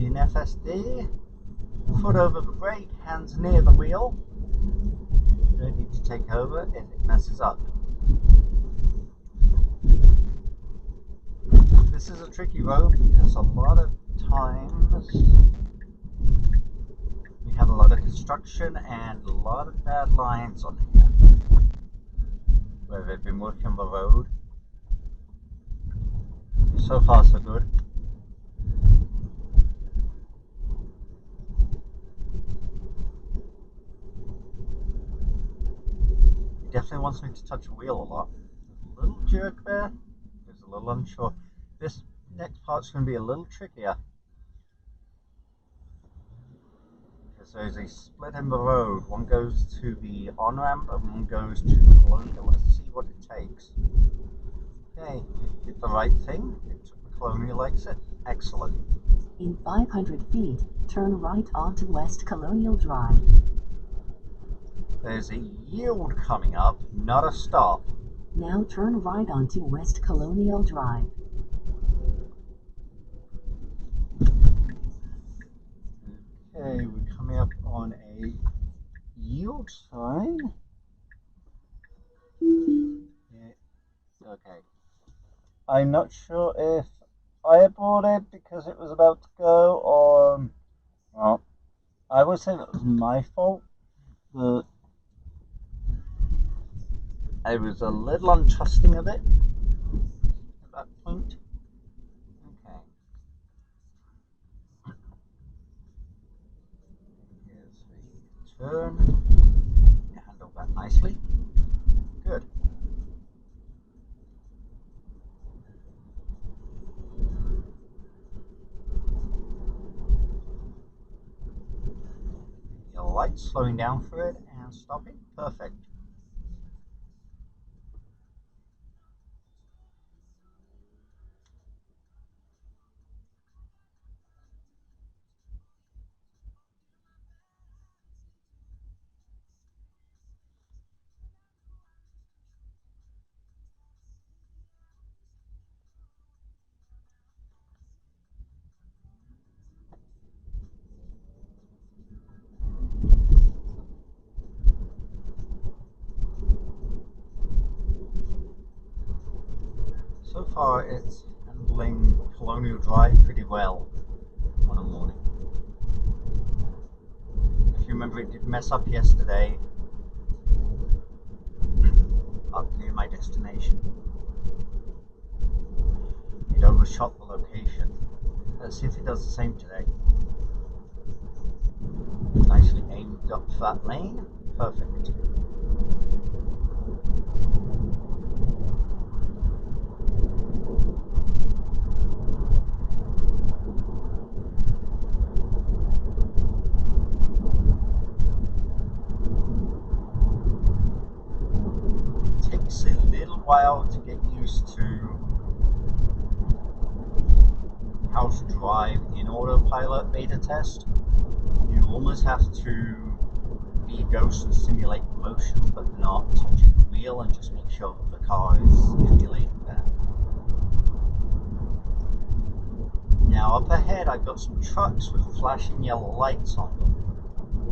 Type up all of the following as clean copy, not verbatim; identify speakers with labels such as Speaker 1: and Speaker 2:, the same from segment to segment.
Speaker 1: In FSD, foot over the brake, hands near the wheel, ready to take over if it messes up. This is a tricky road because a lot of times we have a lot of construction and a lot of bad lines on here where they've been working the road. So far so good. He definitely wants me to touch the wheel a lot. A little jerk there. It's a little unsure. This next part's going to be a little trickier because there's a split in the road. One goes to the on-ramp and one goes to the Colonial. Let's see what it takes. Okay, did the right thing. It took the Colonial exit. Excellent.
Speaker 2: In 500 feet, turn right onto West Colonial Drive.
Speaker 1: There's a yield coming up, not a stop.
Speaker 2: Now turn right onto West Colonial Drive.
Speaker 1: Okay, we're coming up on a yield sign. Yeah, okay. I'm not sure if I aborted because it was about to go, or well, I would say that was my fault. But I was a little untrusting of it at that point. Okay. Here's the turn. Handle that nicely. Good. Your lights slowing down for it and stopping. Perfect. So far it's handling Colonial Drive pretty well on a morning. If you remember, it did mess up yesterday up near my destination. It overshot the location. Let's see if it does the same today. Nicely aimed up that lane. Perfect. Takes a little while to get used to how to drive in autopilot beta test. You almost have to be a ghost and simulate motion, but not touching the wheel, and just make sure that the car is emulating that. Now up ahead I've got some trucks with flashing yellow lights on them.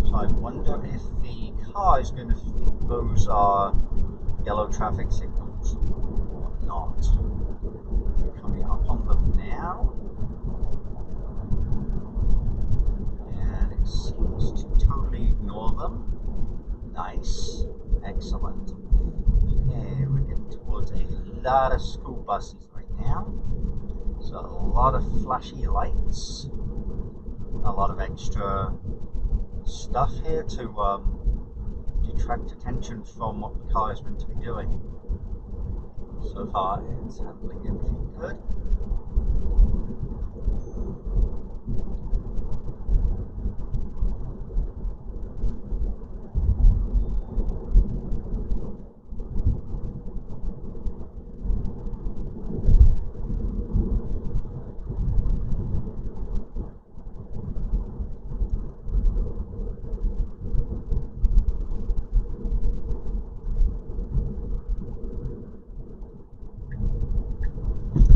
Speaker 1: So I wonder if the car is going to think those are yellow traffic signals or not. We're coming up on them now. And it seems to totally ignore them. Nice. Excellent. Okay, we're getting towards a lot of school buses right now. So a lot of flashy lights. A lot of extra stuff here to detract attention from what the car is meant to be doing. So far it's handling everything good.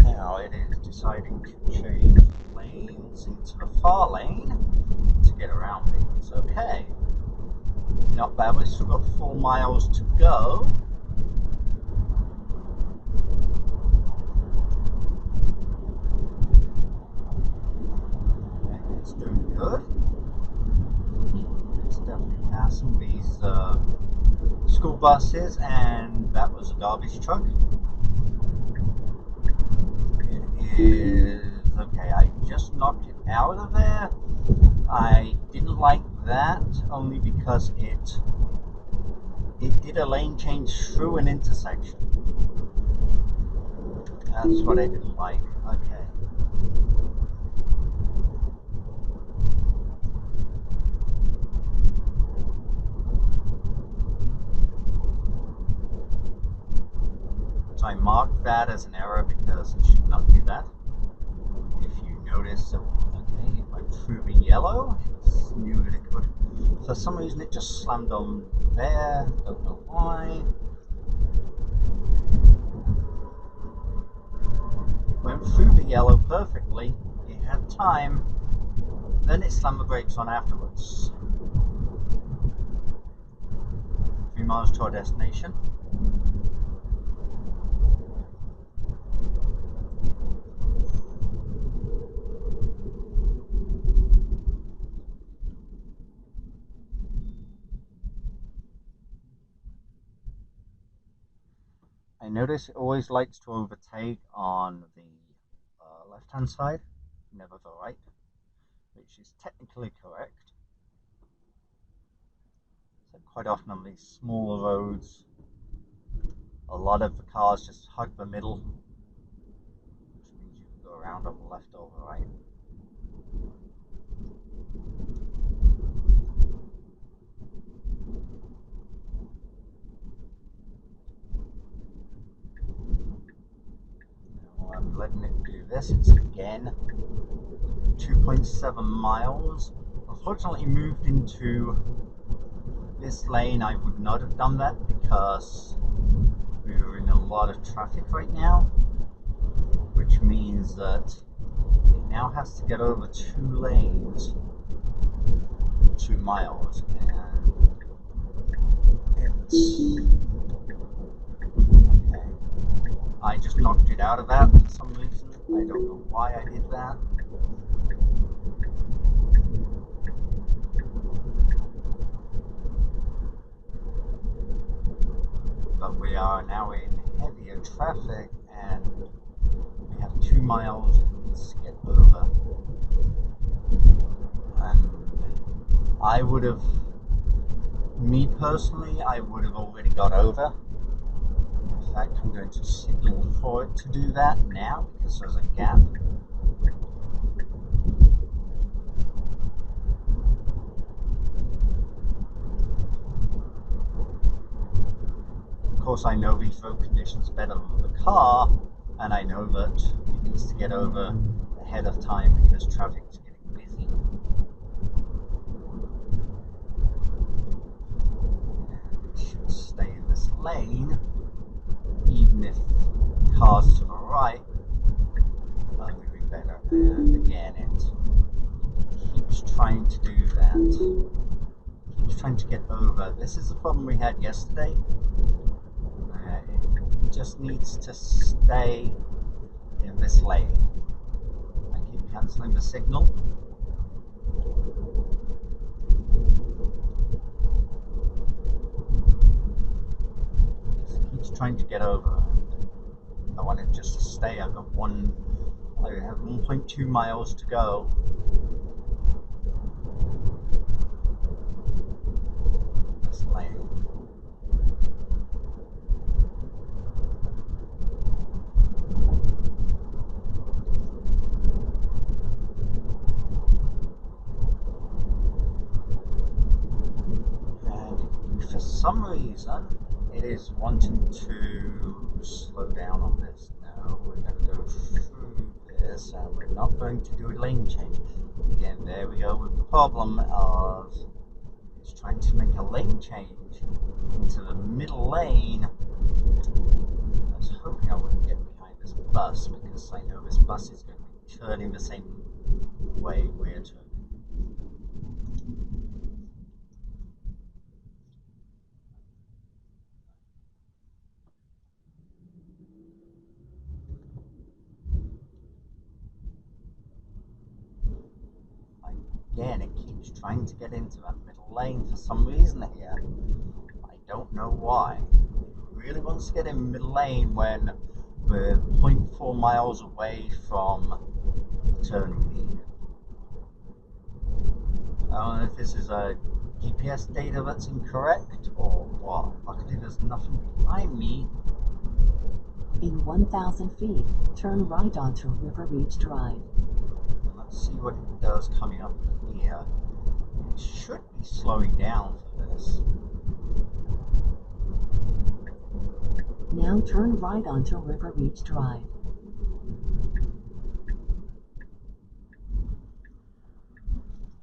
Speaker 1: Now it is deciding to change lanes into the far lane to get around these. Okay. Not bad, we've still got 4 miles to go. Okay, it's doing good. It's definitely passing these school buses, and that was a garbage truck. It is okay. I just knocked it out of there. I didn't like that only because it did a lane change through an intersection. That's what I didn't like. Okay. So I marked that as an error because it should not do that. If you notice, so okay, if I'm proving yellow, it's knew that it could. For some reason, it just slammed on there. Don't know why. It went through the yellow perfectly. It had time. Then it slammed the brakes on afterwards. 3 miles to our destination. I notice it always likes to overtake on the left-hand side, never the right, which is technically correct. So quite often on these smaller roads, a lot of the cars just hug the middle, which means you can go around on the left or the right. Now I'm letting it do this. It's again 2.7 miles. Unfortunately, moved into this lane. I would not have done that because we are in a lot of traffic right now, which means that it now has to get over 2 lanes, 2 miles, and it's okay. I just knocked it out of that for some reason. I don't know why I did that. But we are now in heavier traffic, and we have 2 miles to get over. And I would have, me personally, I would have already got over. In fact, I'm going to signal for it to do that now because there's a gap. Of course, I know these road conditions better than the car, and I know that it needs to get over ahead of time because traffic is getting busy. It should stay in this lane, even if cars to the right are moving better. And again, it keeps trying to do that. It keeps trying to get over. This is the problem we had yesterday. It just needs to stay in this lane. I keep cancelling the signal. It keeps trying to get over. I want it just to stay. I have 1.2 miles to go. This lane. And for some reason, it is wanting to slow down on this. Now we're going to go through this, and we're not going to do a lane change. Again, there we go with the problem of it's trying to make a lane change into the middle lane. I was hoping I wouldn't get behind this bus because I know this bus is going to be turning the same way we're turning. Again, it keeps trying to get into that middle lane for some reason here. I don't know why. It really wants to get in middle lane when we're 0.4 miles away from the turning lead. I don't know if this is a GPS data that's incorrect or what. Luckily there's nothing behind me.
Speaker 2: In 1,000 feet, turn right onto River Reach Drive.
Speaker 1: Let's see what it does coming up here. It should be slowing down for this.
Speaker 2: Now turn right onto River Reach Drive.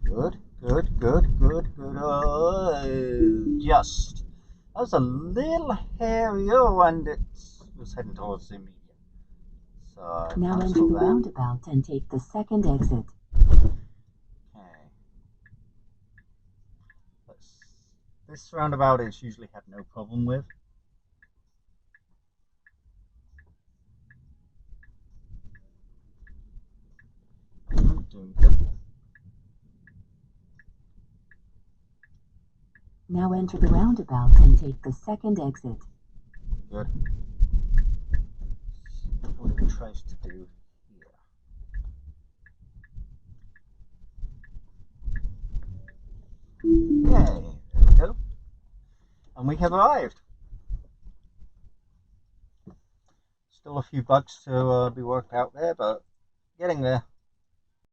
Speaker 1: Good, good, good, good, good. Just. That was a little hairier and it was heading towards the median. So
Speaker 2: now enter the roundabout and take the second exit.
Speaker 1: Okay. This roundabout is usually had no problem with. Doing good.
Speaker 2: Now enter the roundabout and take the second exit.
Speaker 1: Good. See what it tries to do here. Okay, there we go. And we have arrived. Still a few bugs to be worked out there, but getting there.